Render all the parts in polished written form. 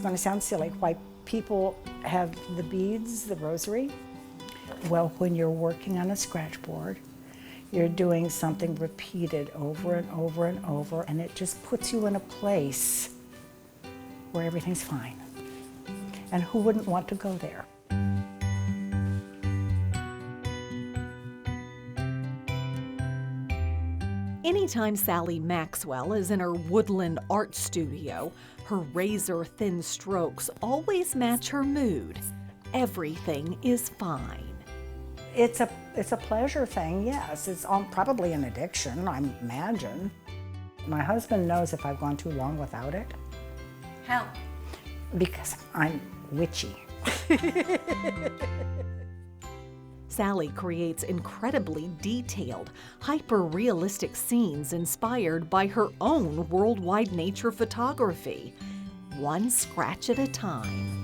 going to sound silly, why people have the beads, the rosary. Well, when you're working on a scratchboard, you're doing something repeated over and over and over, and it just puts you in a place where everything's fine. And who wouldn't want to go there? Anytime Sally Maxwell is in her woodland art studio, her razor-thin strokes always match her mood. Everything is fine. It's a pleasure thing, yes. It's probably an addiction, I imagine. My husband knows if I've gone too long without it. How? Because I'm witchy. Sally creates incredibly detailed, hyper-realistic scenes inspired by her own worldwide nature photography, one scratch at a time.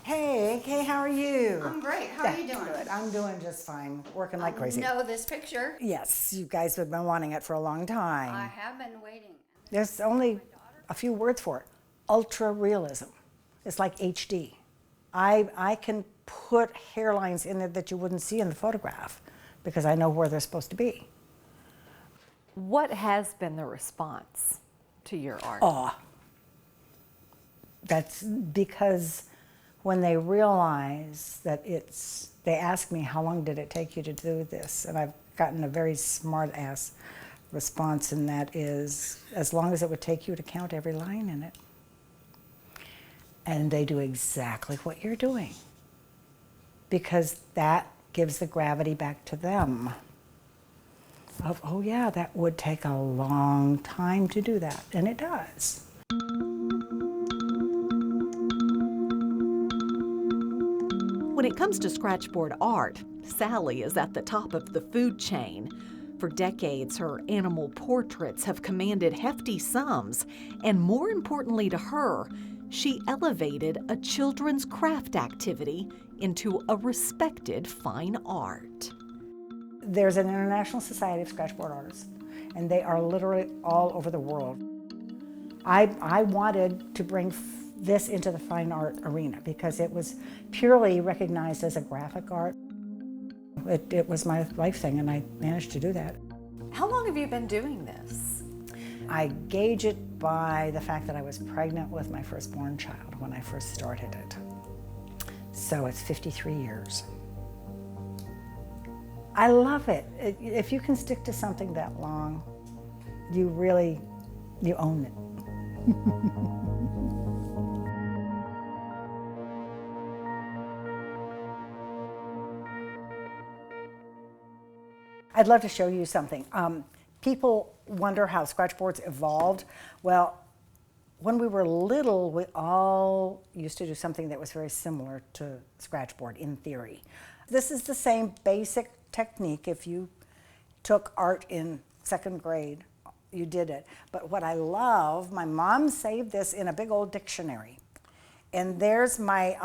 Hey, how are you? I'm great. How are you doing? Good. I'm doing just fine. Working like crazy. Know this picture? Yes, you guys have been wanting it for a long time. I have been waiting. There's only a few words for it. Ultra realism. It's like HD. I can put hairlines in there that you wouldn't see in the photograph because I know where they're supposed to be. What has been the response to your art? Awe. That's because when they realize that they ask me, how long did it take you to do this? And I've gotten a very smart ass response, and that is, as long as it would take you to count every line in it. And they do exactly what you're doing because that gives the gravity back to them of, oh yeah, that would take a long time to do that, and it does. When it comes to scratchboard art, Sally is at the top of the food chain. For decades, her animal portraits have commanded hefty sums, and more importantly to her, she elevated a children's craft activity into a respected fine art. There's an International Society of Scratchboard Artists, and they are literally all over the world. I wanted to bring this into the fine art arena because it was purely recognized as a graphic art. It was my life thing, and I managed to do that. How long have you been doing this? I gauge it by the fact that I was pregnant with my firstborn child when I first started it. So it's 53 years. I love it. If you can stick to something that long, you own it. I'd love to show you something. People wonder how scratchboards evolved. Well, when we were little, we all used to do something that was very similar to scratchboard in theory. This is the same basic technique. If you took art in second grade, you did it. But what I love, my mom saved this in a big old dictionary. And there's my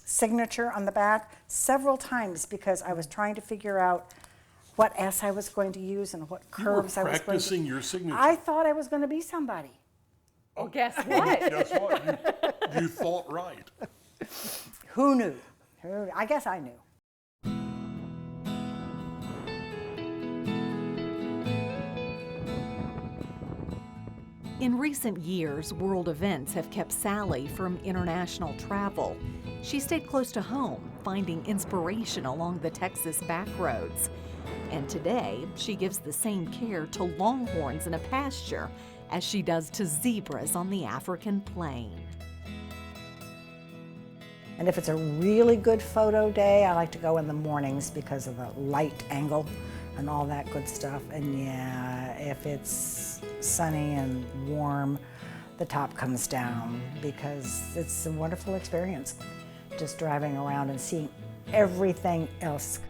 signature on the back several times because I was trying to figure out what S I was going to use and what curves I was going to. Practicing your signature. I thought I was going to be somebody. Well, guess what? Guess what? You thought right. Who knew? I guess I knew. In recent years, world events have kept Sally from international travel. She stayed close to home, finding inspiration along the Texas backroads. And today, she gives the same care to longhorns in a pasture as she does to zebras on the African plain. And if it's a really good photo day, I like to go in the mornings because of the light angle and all that good stuff. And yeah, if it's sunny and warm, the top comes down because it's a wonderful experience just driving around and seeing everything else.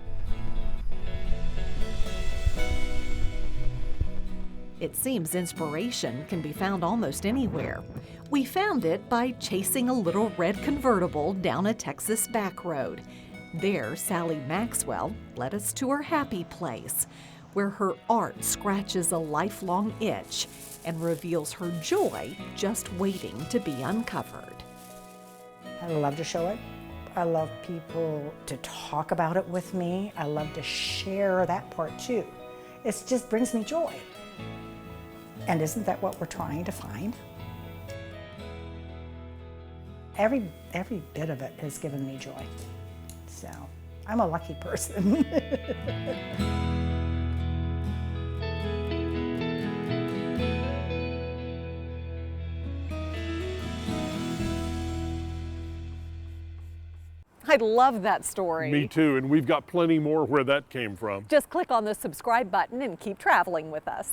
It seems inspiration can be found almost anywhere. We found it by chasing a little red convertible down a Texas back road. There, Sally Maxwell led us to her happy place, where her art scratches a lifelong itch and reveals her joy just waiting to be uncovered. I love to show it. I love people to talk about it with me. I love to share that part too. It just brings me joy. And isn't that what we're trying to find? Every bit of it has given me joy. So I'm a lucky person. I love that story. Me too, and we've got plenty more where that came from. Just click on the subscribe button and keep traveling with us.